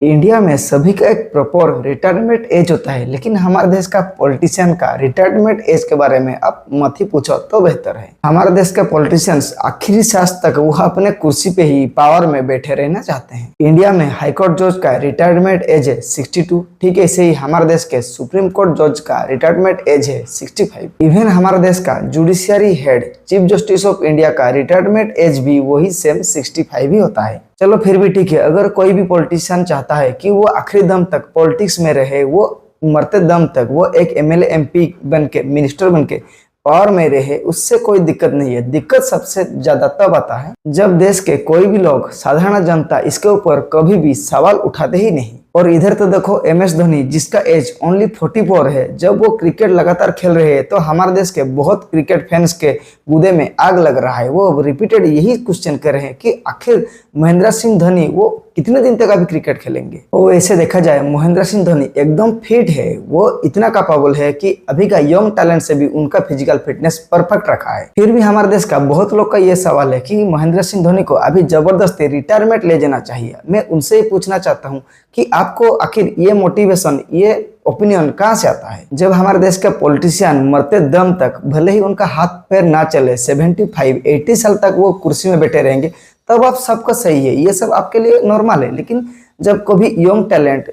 India में सभी का एक प्रॉपर रिटायरमेंट एज होता है, लेकिन हमारे देश का पॉलिटिशियन का रिटायरमेंट एज के बारे में आप मत ही पूछो तो बेहतर है। हमारे देश के पॉलिटिशियंस आखिरी सांस तक वो अपने कुर्सी पे ही पावर में बैठे रहना चाहते हैं। इंडिया में हाईकोर्ट जज का रिटायरमेंट एज है 62, ठीक है। ऐसे ही हमारे देश के सुप्रीम कोर्ट जज का रिटायरमेंट एज है 65। इवन हमारे देश का judiciary head chief justice of India का रिटायरमेंट एज भी वही सेम 65 ही होता है। चलो फिर भी ठीक है, अगर कोई भी पॉलिटिशियन चाहता है कि वो आखिरी दम तक पॉलिटिक्स में रहे, वो मरते दम तक वो एक एमएलए एमपी बन के मिनिस्टर बन के पावर में रहे, उससे कोई दिक्कत नहीं है। दिक्कत सबसे ज्यादा तब आता है जब देश के कोई भी लोग, साधारण जनता इसके ऊपर कभी भी सवाल उठाते ही नहीं। और इधर तो देखो MS धोनी, जिसका एज ओनली 44 है, जब वो क्रिकेट लगातार खेल रहे हैं तो हमारे देश के बहुत क्रिकेट फैंस के गुदे में आग लग रहा है। वो रिपीटेड यही क्वेश्चन कर रहे हैं कि आखिर महेंद्र सिंह धोनी वो कितने दिन तक अभी क्रिकेट खेलेंगे। वो ऐसे देखा जाए महेंद्र सिंह धोनी एकदम फिट है, वो इतना कैपेबल है कि अभी का यंग टैलेंट से भी उनका फिजिकल फिटनेस परफेक्ट रखा है। फिर भी हमारे देश का बहुत लोग का ये सवाल है कि महेंद्र सिंह धोनी को अभी जबरदस्ती रिटायरमेंट ले जाना चाहिए। मैं उनसे ही पूछना चाहता हूँ कि आपको आखिर ये मोटिवेशन, ये ओपिनियन कहाँ से आता है? जब हमारे देश के पॉलिटिशियन मरते दम तक, भले ही उनका हाथ पैर ना चले, 75-80 साल तक वो कुर्सी में बैठे रहेंगे, तब आप सबका सही है, ये सब आपके लिए नॉर्मल है। लेकिन जब कभी यंग टैलेंट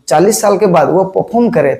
40 साल के बाद वो परफॉर्म करे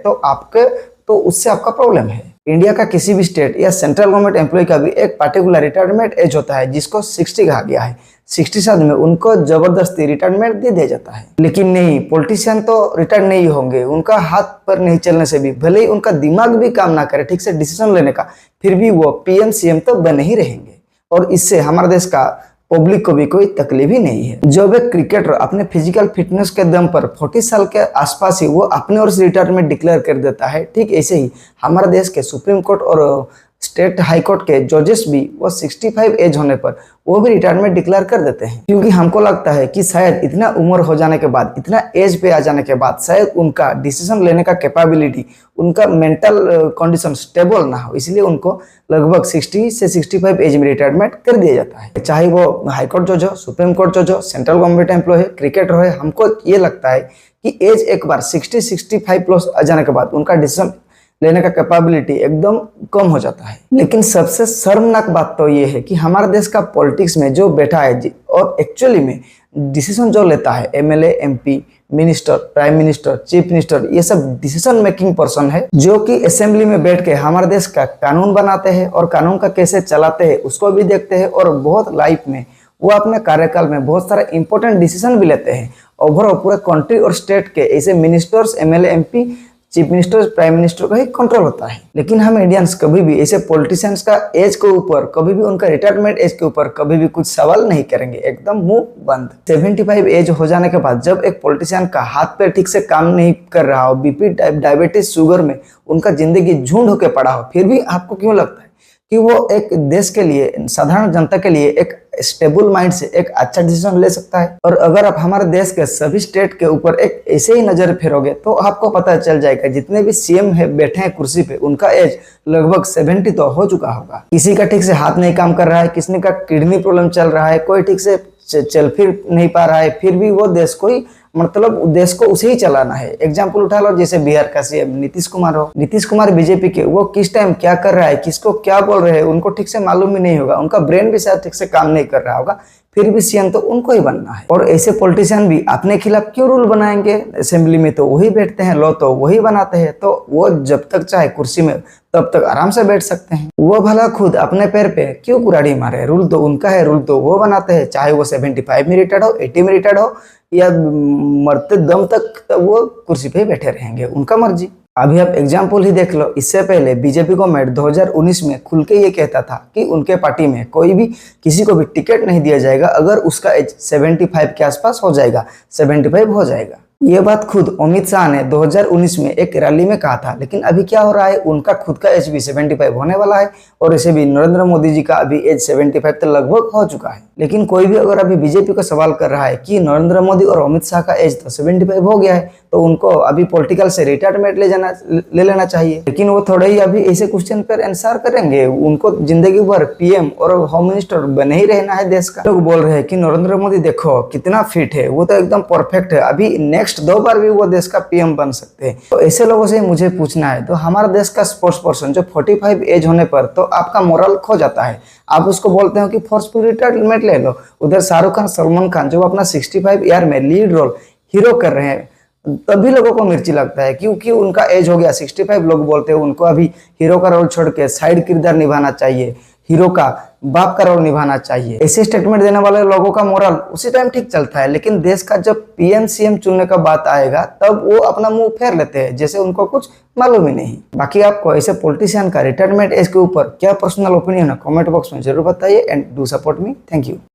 तो उससे आपका प्रॉब्लम है। इंडिया का किसी भी स्टेट या सेंट्रल गवर्नमेंट एम्प्लॉय का भी एक पार्टिकुलर रिटायरमेंट एज होता है, जिसको 60 कहा गया है। 60 साल में उनको जबरदस्ती रिटायरमेंट दे दिया जाता है। लेकिन नहीं, पॉलिटिशियन तो रिटायर नहीं होंगे। उनका हाथ पर नहीं चलने से भी, भले ही उनका दिमाग भी काम ना करे ठीक से डिसीजन लेने का, फिर भी वो PM CM तो बने ही रहेंगे। और इससे हमारे देश का पब्लिक को भी कोई तकलीफ ही नहीं है। जब एक क्रिकेटर अपने फिजिकल फिटनेस के दम पर 40 साल के आसपास ही वो अपने ओर से रिटायरमेंट डिक्लेयर कर देता है, ठीक ऐसे ही हमारे देश के सुप्रीम कोर्ट और स्टेट हाई कोर्ट के जजेस भी वो 65 एज होने पर वो भी रिटायरमेंट डिक्लेयर कर देते हैं। क्योंकि हमको लगता है कि शायद इतना उम्र हो जाने के बाद, इतना एज पे आ जाने के बाद शायद उनका डिसीजन लेने का कैपेबिलिटी, उनका मेंटल कंडीशन स्टेबल ना हो, इसलिए उनको लगभग 60 से 65 एज में रिटायरमेंट कर दिया जाता है। चाहे वो हाई कोर्ट जज हो, सुप्रीम कोर्ट जज हो, सेंट्रल गवर्नमेंट एम्प्लॉय है, क्रिकेटर हो, हमको ये लगता है कि एज एक बार 60-65 प्लस आ जाने के बाद उनका डिसीजन लेने का कैपेबिलिटी एकदम कम हो जाता है। लेकिन सबसे शर्मनाक बात तो ये है कि हमारे देश का पॉलिटिक्स में जो बैठा है और एक्चुअली में डिसीजन जो लेता है, MLA MP minister, prime minister, chief minister, ये सब डिसीजन मेकिंग पर्सन है, जो कि असेंबली में बैठ के हमारे देश का कानून बनाते हैं और कानून का कैसे चलाते हैं उसको भी देखते हैं। और बहुत लाइफ में वो अपने कार्यकाल में बहुत सारे इंपॉर्टेंट डिसीजन भी लेते हैं। ओवरऑल पूरे कंट्री और स्टेट के ऐसे ministers, MLA MP, chief minister, prime minister का ही कंट्रोल होता है। लेकिन हम इंडियंस कभी भी ऐसे पॉलिटिशियंस का एज के ऊपर, कभी भी उनका रिटायरमेंट एज के ऊपर कभी भी कुछ सवाल नहीं करेंगे, एकदम मुंह बंद। 75 एज हो जाने के बाद जब एक पॉलिटिशियन का हाथ पैर ठीक से काम नहीं कर रहा हो, BP, डायबिटीज, शुगर में उनका जिंदगी झूंड होके पड़ा हो, फिर भी आपको क्यों लगता है कि वो एक देश के लिए, साधारण जनता के लिए एक स्टेबल माइंड से एक अच्छा डिसीजन ले सकता है? और अगर आप हमारे देश के सभी स्टेट के ऊपर एक ऐसे ही नजर फेरोगे तो आपको पता चल जाएगा जितने भी CM है बैठे हैं कुर्सी पे, उनका एज लगभग 70 तो हो चुका होगा। किसी का ठीक से हाथ नहीं काम कर रहा है, किसी का किडनी प्रॉब्लम चल रहा है, कोई ठीक से चल फिर नहीं पा रहा है, फिर भी वो देश को ही, मतलब देश को उसे ही चलाना है। एग्जाम्पल उठा लो, जैसे बिहार का CM नीतीश कुमार हो। नीतीश कुमार BJP के, वो किस टाइम क्या कर रहा है, किसको क्या बोल रहे हैं, उनको ठीक से मालूम ही नहीं होगा, उनका ब्रेन भी शायद ठीक से काम नहीं कर रहा होगा, फिर भी CM तो उनको ही बनना है। और ऐसे पॉलिटिशियन भी अपने खिलाफ क्यों रूल बनाएंगे? असेंबली में तो वही बैठते हैं, लॉ तो वही बनाते हैं, तो वो जब तक चाहे कुर्सी में तब तक आराम से बैठ सकते हैं। वो भला खुद अपने पैर पे क्यों कुराड़ी मारे? रूल तो उनका है, रूल तो वो बनाते हैं, चाहे वो 75 में रिटायर्ड हो, 80 में रिटायर्ड हो, या मरते दम तक वो कुर्सी पे बैठे रहेंगे, उनका मर्जी। अभी आप एग्जाम्पल ही देख लो, इससे पहले BJP गवर्नमेंट 2019 में खुल के ये कहता था कि उनके पार्टी में कोई भी, किसी को भी टिकट नहीं दिया जाएगा अगर उसका एज 75 के आसपास हो जाएगा, 75 हो जाएगा। ये बात खुद अमित शाह ने 2019 में एक रैली में कहा था। लेकिन अभी क्या हो रहा है, उनका खुद का एज भी 75 होने वाला है, और ऐसे भी नरेंद्र मोदी जी का अभी एज 75 तो लगभग हो चुका है। लेकिन कोई भी अगर अभी BJP को सवाल कर रहा है कि नरेंद्र मोदी और अमित शाह का एज तो 75 हो गया है, तो उनको अभी पॉलिटिकल से रिटायरमेंट ले लेना चाहिए। लेकिन वो थोड़े ही अभी ऐसे क्वेश्चन पर आंसर करेंगे, उनको जिंदगी भर पीएम और होम मिनिस्टर बने ही रहना है देश का। लोग बोल रहे हैं कि नरेंद्र मोदी देखो कितना फिट है, वो तो एकदम परफेक्ट है, अभी नेक्स्ट 2 बार भी वो देश का पीएम बन सकते हैं। तो ऐसे लोगों से मुझे पूछना है, तो हमारा देश का स्पोर्ट्स पर्सन जो 45 एज होने पर तो आपका मोरल खो जाता है, आप उसको बोलते हो कि फोर्सफुल रिटायरमेंट ले लो। उधर शाहरुख खान, सलमान खान जो अपना 65 ईयर में लीड रोल हीरो कर रहे हैं, तभी लोगों को मिर्ची लगता है क्योंकि उनका एज हो गया 65। लोग बोलते हैं उनको अभी हीरो का रोल छोड़ के साइड किरदार निभाना चाहिए, हीरो का बाप का रोल निभाना चाहिए। ऐसे स्टेटमेंट देने वाले लोगों का मोरल उसी टाइम ठीक चलता है, लेकिन देश का जब पीएम सीएम चुनने का बात आएगा तब वो अपना मुंह फेर लेते हैं जैसे उनको कुछ मालूम ही नहीं। बाकी आपको ऐसे पॉलिटिशियन का रिटायरमेंट एज के ऊपर क्या पर्सनल ओपिनियन है, कमेंट बॉक्स में जरूर बताइए and do support me. Thank you.